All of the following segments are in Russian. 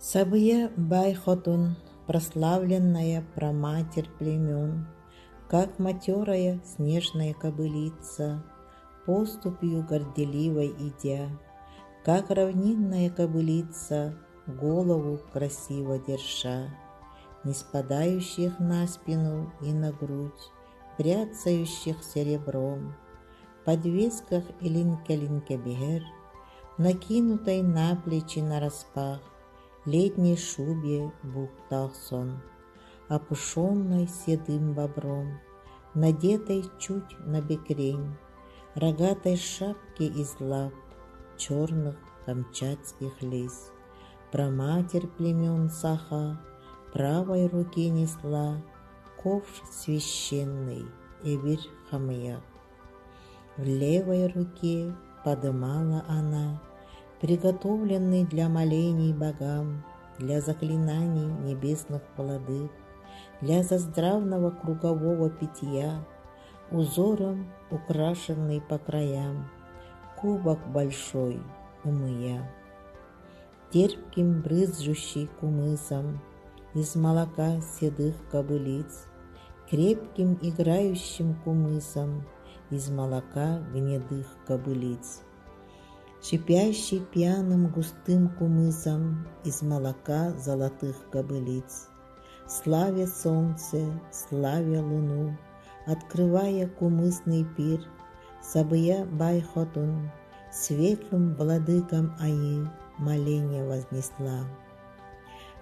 Сабия Байхотун, прославленная праматерь племен, как матерая снежная кобылица, поступью горделивой идя, как равнинная кобылица, голову красиво держа, не спадающих на спину и на грудь, бряцающих серебром, подвесках и линке-линке-бегер, накинутой на плечи нараспах, летней шубе буктахсон, опушенной седым бобром, надетой чуть на бекрень, рогатой шапки из лап, черных камчатских лис. Праматерь племен Саха правой руке несла ковш священный Эбир Хамья. В левой руке подымала она приготовленный для молений богам, для заклинаний небесных владык, для заздравного кругового питья, узором украшенный по краям, кубок большой умыя, терпким брызжущий кумысом из молока седых кобылиц, крепким играющим кумысом из молока гнедых кобылиц, шипящий пьяным густым кумысом из молока золотых кобылиц, славя солнце, славя луну, открывая кумысный пир, Сабия Байхотун светлым владыкам Аи моление вознесла.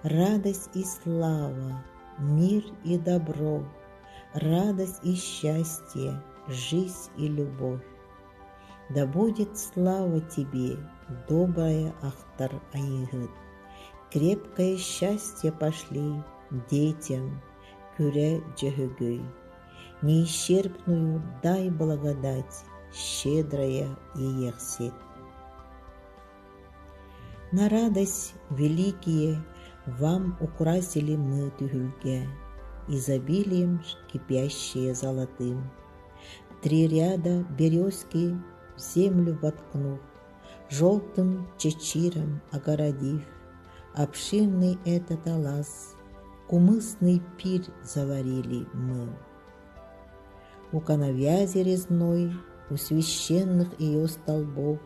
Радость и слава, мир и добро, радость и счастье, жизнь и любовь. Да будет слава тебе, добрая Ахтар Аигыт, крепкое счастье пошли детям Кюре Джехыгый, неисчерпную дай благодать, щедрая и ехсит. На радость великие вам украсили мы тюгюльге, изобилием кипящие золотым. 3 ряда березки в землю воткнув, желтым чечиром огородив, обширный этот алаз, кумысный пир заварили мы. У коновязи резной, у священных ее столбов,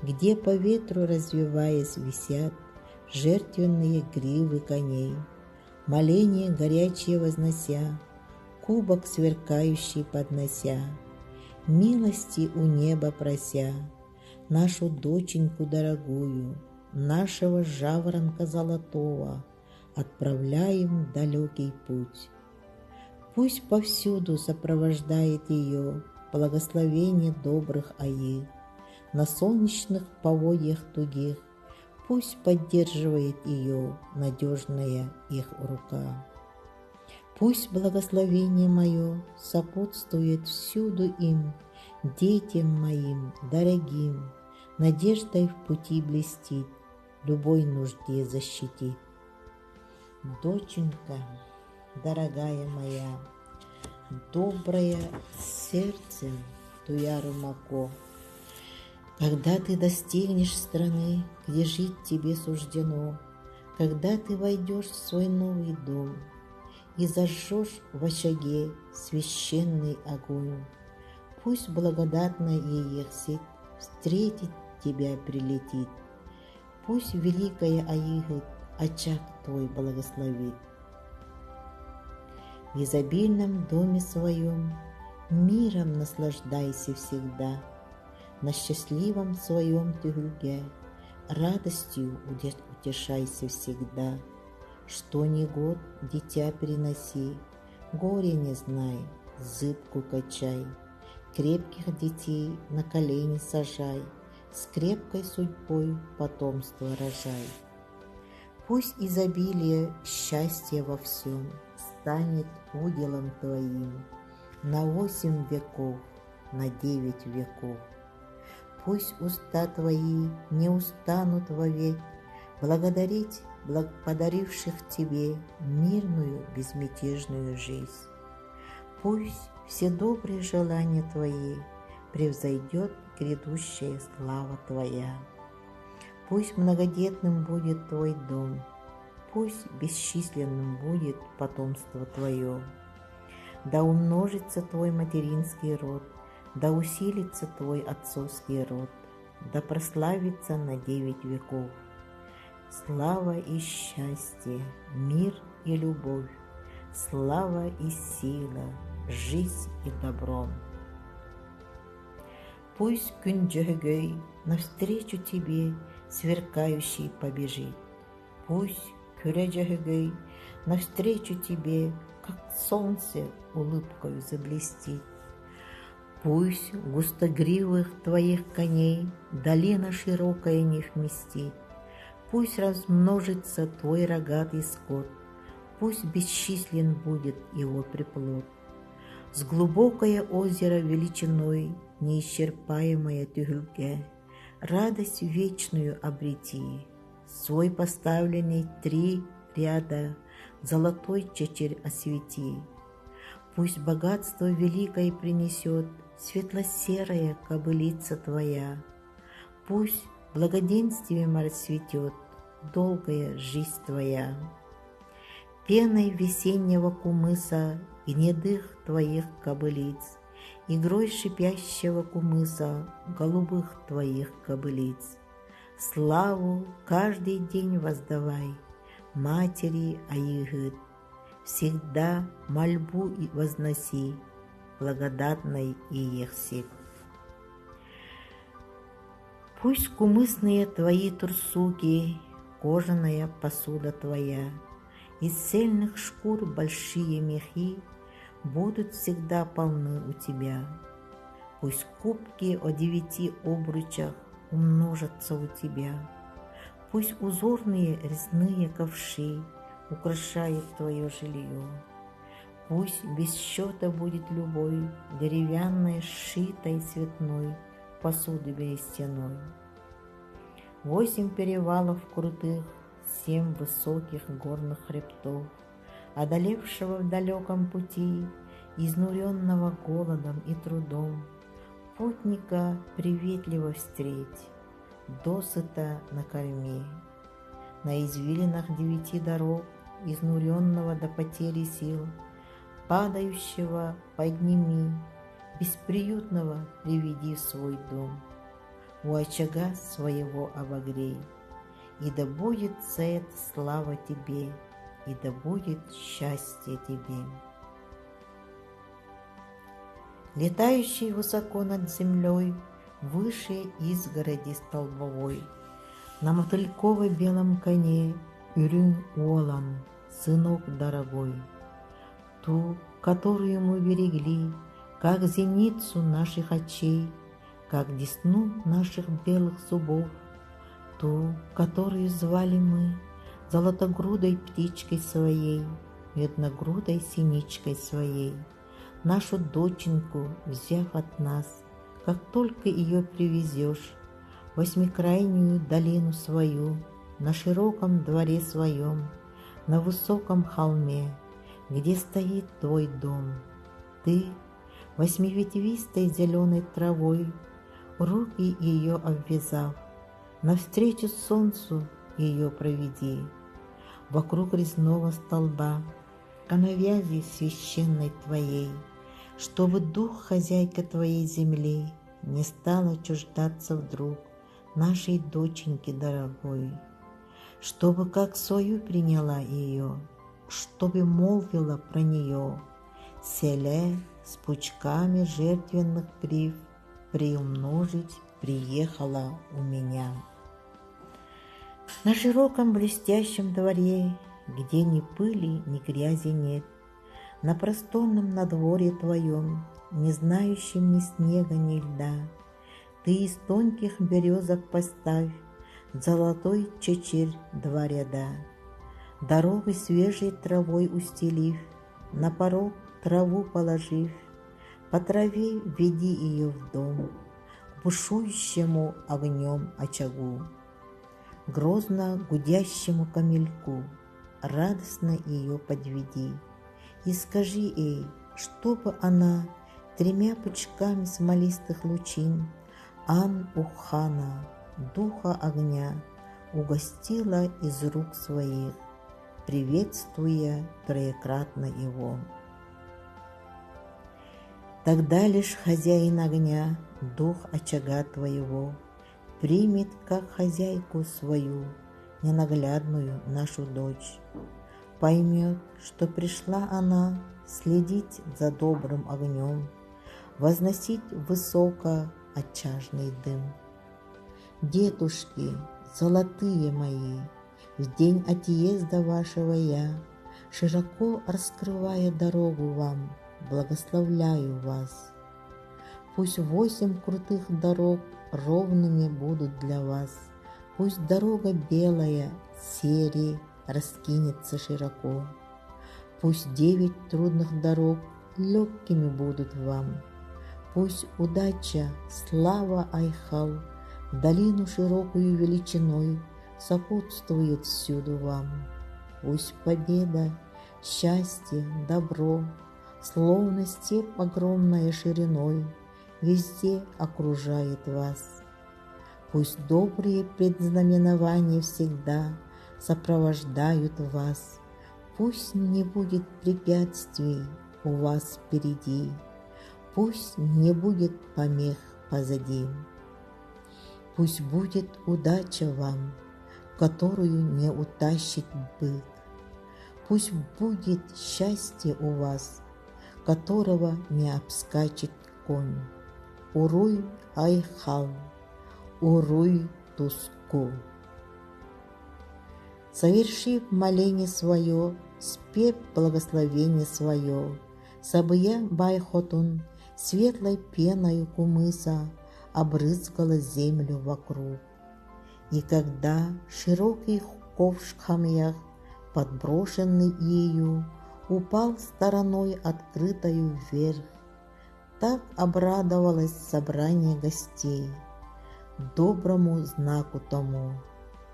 где по ветру развиваясь висят жертвенные гривы коней, моление горячее вознося, кубок сверкающий поднося, милости у неба прося, нашу доченьку дорогую, нашего жаворонка золотого, отправляем в далекий путь. Пусть повсюду сопровождает ее благословение добрых Аи, на солнечных поводьях тугих, пусть поддерживает ее надежная их рука. Пусть благословение мое сопутствует всюду им, детям моим дорогим, надеждой в пути блестит, любой нужде защитит. Доченька, дорогая моя, доброе сердцем Туяру Мако, когда ты достигнешь страны, где жить тебе суждено, когда ты войдешь в свой новый дом и зажжешь в очаге священный огонь, пусть благодатная Ехсит встретить тебя прилетит, пусть великая Аигыт очаг твой благословит. В изобильном доме своем миром наслаждайся всегда, на счастливом своем тюгюльге радостью утешайся всегда. Что ни год, дитя приноси, горе не знай, зыбку качай, крепких детей на колени сажай, с крепкой судьбой потомство рожай. Пусть изобилие счастья во всем станет уделом твоим на 8 веков, на 9 веков. Пусть уста твои не устанут вовек благодарить подаривших тебе мирную безмятежную жизнь. Пусть все добрые желания твои превзойдет грядущая слава твоя. Пусть многодетным будет твой дом, Пусть бесчисленным будет потомство твое. Да умножится твой материнский род, да усилится твой отцовский род, да прославится на 9 веков. Слава и счастье, мир и любовь, слава и сила, жизнь и добро. Пусть Күн-жөһөгөй навстречу тебе сверкающий побежит. Пусть Күрэ-жөһөгөй навстречу тебе, как солнце, улыбкою заблестит. Пусть густогривых твоих коней долина широкая не вместит. Пусть размножится твой рогатый скот, пусть бесчислен будет его приплод. С глубокое озеро величиной, неисчерпаемое тюгюльге, радость вечную обрети. Свой поставленный 3 ряда золотой чечерь освети. Пусть богатство великое принесет светло-серая кобылица твоя. Пусть благоденствием расцветет долгая жизнь твоя. Пеной весеннего кумыса гнедых твоих кобылиц, игрой шипящего кумыса голубых твоих кобылиц. Славу каждый день воздавай матери Аигыт, всегда мольбу и возноси благодатной Иехсик. Пусть кумысные твои турсуки, кожаная посуда твоя, из цельных шкур большие мехи будут всегда полны у тебя. Пусть кубки о 9 обручах умножатся у тебя. Пусть узорные резные ковши украшают твое жилье. Пусть без счета будет любой деревянной, сшитой цветной посуды берестяной. 8 перевалов крутых, 7 высоких горных хребтов, одолевшего в далеком пути, изнуренного голодом и трудом, путника приветливо встреть, досыта накорми. На извилинах 9 дорог, изнуренного до потери сил, падающего подними, бесприютного приведи в свой дом, у очага своего обогрей. И да будет за это слава тебе, и да будет счастье тебе. Летающий высоко над землей, выше изгороди столбовой, на мотыльково-белом коне Үрүн Уолан, сынок дорогой, ту, которую мы берегли, как зеницу наших очей, как десну наших белых зубов, ту, которую звали мы золотогрудой птичкой своей, медногрудой синичкой своей, нашу доченьку, взяв от нас, как только ее привезешь, восьмикрайнюю долину свою, на широком дворе своем, на высоком холме, где стоит твой дом. Ты, восьмиветвистой зеленой травой, руки ее обвязав, навстречу солнцу ее проведи, вокруг резного столба, к навязи священной твоей, чтобы дух хозяйка твоей земли не стала чуждаться вдруг нашей доченьки дорогой, чтобы как свою приняла ее, чтобы молвила про нее, селе с пучками жертвенных гриф приумножить приехала у меня. На широком блестящем дворе, где ни пыли, ни грязи нет, на просторном надворье твоем, не знающем ни снега, ни льда, ты из тонких березок поставь золотой чечерь 2 ряда, дорогой свежей травой устелив, на порог траву положив, по траве веди ее в дом, к бушующему огнем очагу, грозно гудящему камельку, радостно ее подведи, и скажи ей, чтобы она 3 пучками смолистых лучин Ан-Ухана, духа огня, угостила из рук своих, приветствуя троекратно его. Тогда лишь хозяин огня, дух очага твоего, примет как хозяйку свою, ненаглядную нашу дочь. Поймет, что пришла она следить за добрым огнем, возносить высоко очажный дым. Дедушки, золотые мои, в день отъезда вашего я, широко раскрывая дорогу вам, благословляю вас. Пусть 8 крутых дорог ровными будут для вас, пусть дорога белая, серей, раскинется широко, пусть 9 трудных дорог легкими будут вам, пусть удача, слава Айхал, долину широкую величиной сопутствует всюду вам. Пусть победа, счастье, добро, словно степь огромная шириной, везде окружает вас. Пусть добрые предзнаменования всегда сопровождают вас, пусть не будет препятствий у вас впереди, пусть не будет помех позади. Пусть будет удача вам, которую не утащит бык. Пусть будет счастье у вас, которого не обскачет конь. Уруй Айхал, уруй Туску. Совершив моление свое, спев благословение свое, Сабыя Байхотун светлой пеною кумыса обрызгала землю вокруг. И когда широкий ковш Хамьях, подброшенный ею, упал стороной открытою вверх, так обрадовалось собрание гостей доброму знаку тому,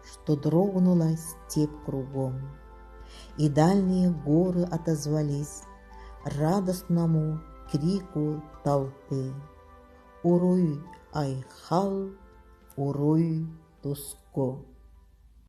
что дрогнула степь кругом, и дальние горы отозвались радостному крику толпы. Уруй Айхал, уруй Туску.